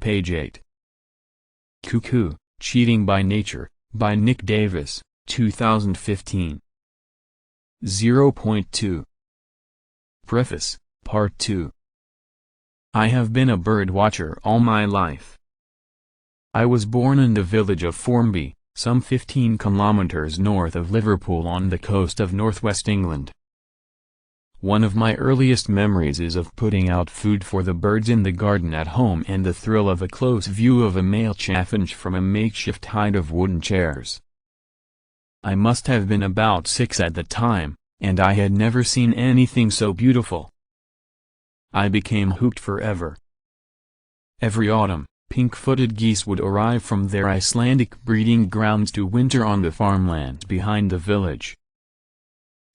page 8. Cuckoo, Cheating by Nature, by Nick Davies, 2015. 0.2 Preface, Part 2. I have been a bird watcher all my life. I was born in the village of Formby, some 15 kilometers north of Liverpool on the coast of northwest England. One of my earliest memories is of putting out food for the birds in the garden at home and the thrill of a close view of a male chaffinch from a makeshift hide of wooden chairs. I must have been about 6 at the time, and I had never seen anything so beautiful. I became hooked forever. Every autumn, pink-footed geese would arrive from their Icelandic breeding grounds to winter on the farmlands behind the village.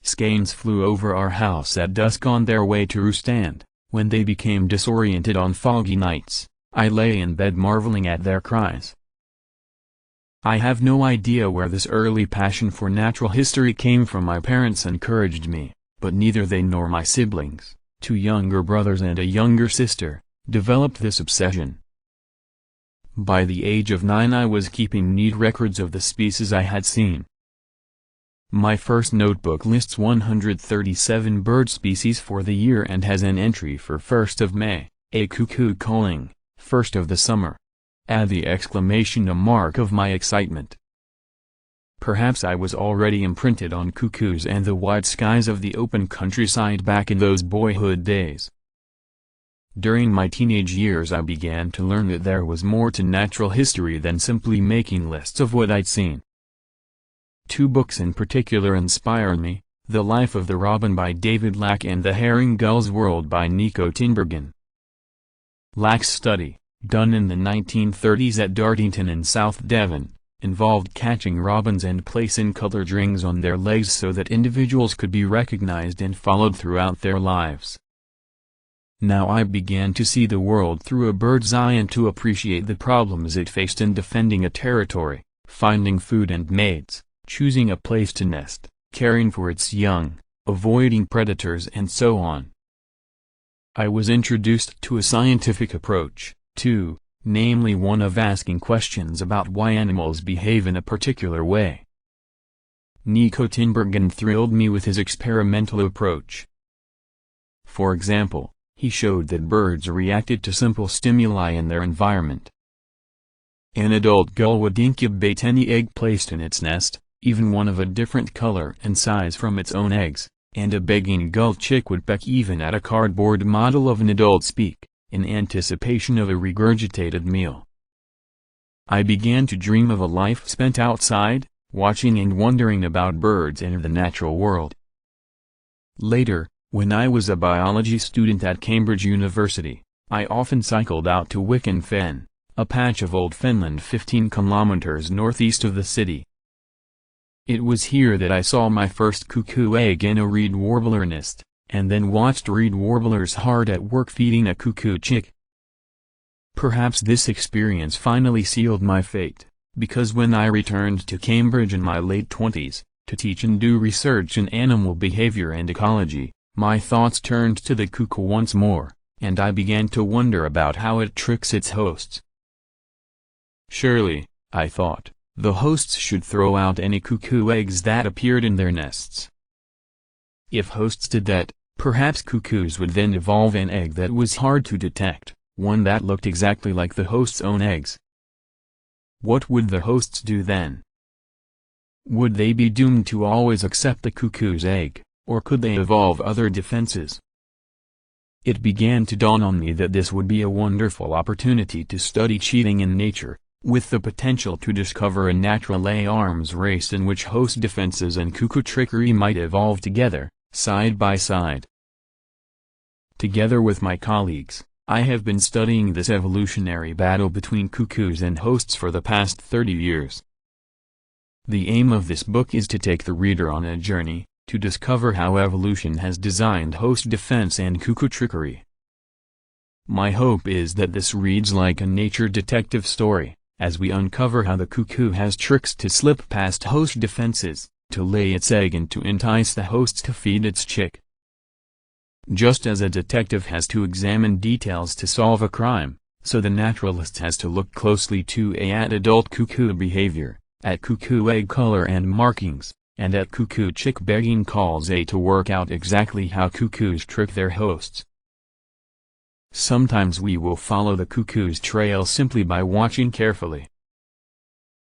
Skeins flew over our house at dusk on their way to roost, and, when they became disoriented on foggy nights, I lay in bed marveling at their cries. I have no idea where this early passion for natural history came from. My parents encouraged me, but neither they nor my siblings, 2 younger brothers and a younger sister, developed this obsession. By the age of 9 I was keeping neat records of the species I had seen. My first notebook lists 137 bird species for the year and has an entry for 1st of May, a cuckoo calling, 1st of the summer. Add the exclamation, a mark of my excitement. Perhaps I was already imprinted on cuckoos and the wide skies of the open countryside back in those boyhood days. During my teenage years I began to learn that there was more to natural history than simply making lists of what I'd seen. 2 books in particular inspired me, The Life of the Robin by David Lack and The Herring Gull's World by Nico Tinbergen. Lack's study, done in the 1930s at Dartington in South Devon, involved catching robins and placing colored rings on their legs so that individuals could be recognized and followed throughout their lives. Now I began to see the world through a bird's eye and to appreciate the problems it faced in defending a territory, finding food and mates, choosing a place to nest, caring for its young, avoiding predators, and so on. I was introduced to a scientific approach, too, namely one of asking questions about why animals behave in a particular way. Nico Tinbergen thrilled me with his experimental approach. For example, he showed that birds reacted to simple stimuli in their environment. An adult gull would incubate any egg placed in its nest, even one of a different color and size from its own eggs, and a begging gull chick would peck even at a cardboard model of an adult's beak, in anticipation of a regurgitated meal. I began to dream of a life spent outside, watching and wondering about birds and the natural world. Later, when I was a biology student at Cambridge University, I often cycled out to Wicken Fen, a patch of old fenland 15 kilometers northeast of the city. It was here that I saw my first cuckoo egg in a reed warbler nest, and then watched reed warblers hard at work feeding a cuckoo chick. Perhaps this experience finally sealed my fate, because when I returned to Cambridge in my late 20s, to teach and do research in animal behavior and ecology, my thoughts turned to the cuckoo once more, and I began to wonder about how it tricks its hosts. Surely, I thought, the hosts should throw out any cuckoo eggs that appeared in their nests. If hosts did that, perhaps cuckoos would then evolve an egg that was hard to detect, one that looked exactly like the host's own eggs. What would the hosts do then? Would they be doomed to always accept the cuckoo's egg, or could they evolve other defenses? It began to dawn on me that this would be a wonderful opportunity to study cheating in nature, with the potential to discover a natural arms race in which host defenses and cuckoo trickery might evolve together, side by side. Together with my colleagues, I have been studying this evolutionary battle between cuckoos and hosts for the past 30 years. The aim of this book is to take the reader on a journey, to discover how evolution has designed host defense and cuckoo trickery. My hope is that this reads like a nature detective story, as we uncover how the cuckoo has tricks to slip past host defenses, to lay its egg and to entice the hosts to feed its chick. Just as a detective has to examine details to solve a crime, So the naturalist has to look closely at adult cuckoo behavior, at cuckoo egg color and markings, and at cuckoo chick begging calls to work out exactly how cuckoos trick their hosts. Sometimes we will follow the cuckoo's trail simply by watching carefully.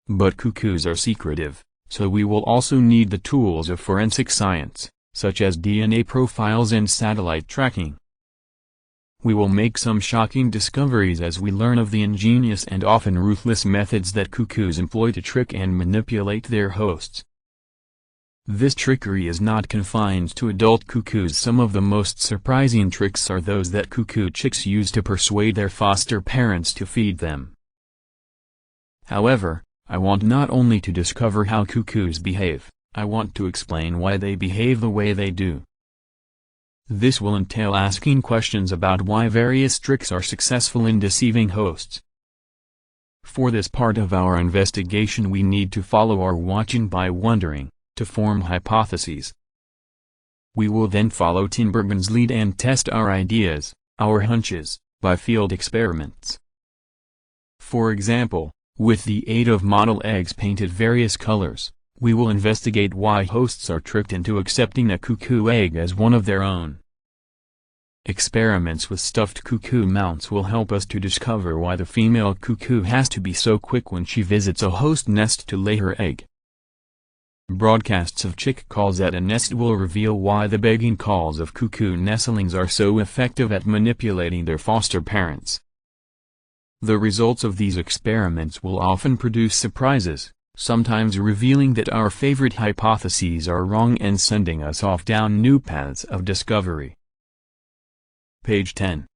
But cuckoos are secretive, so we will also need the tools of forensic science, such as DNA profiles and satellite tracking. We will make some shocking discoveries as we learn of the ingenious and often ruthless methods that cuckoos employ to trick and manipulate their hosts. This trickery is not confined to adult cuckoos. Some of the most surprising tricks are those that cuckoo chicks use to persuade their foster parents to feed them. However, I want not only to discover how cuckoos behave, I want to explain why they behave the way they do. This will entail asking questions about why various tricks are successful in deceiving hosts. For this part of our investigation we need to follow our watching by wondering, to form hypotheses. We will then follow Tinbergen's lead and test our ideas, our hunches, by field experiments. For example, with the aid of model eggs painted various colors, we will investigate why hosts are tricked into accepting a cuckoo egg as one of their own. Experiments with stuffed cuckoo mounts will help us to discover why the female cuckoo has to be so quick when she visits a host nest to lay her egg. Broadcasts of chick calls at a nest will reveal why the begging calls of cuckoo nestlings are so effective at manipulating their foster parents. The results of these experiments will often produce surprises, sometimes revealing that our favorite hypotheses are wrong and sending us off down new paths of discovery. Page 10.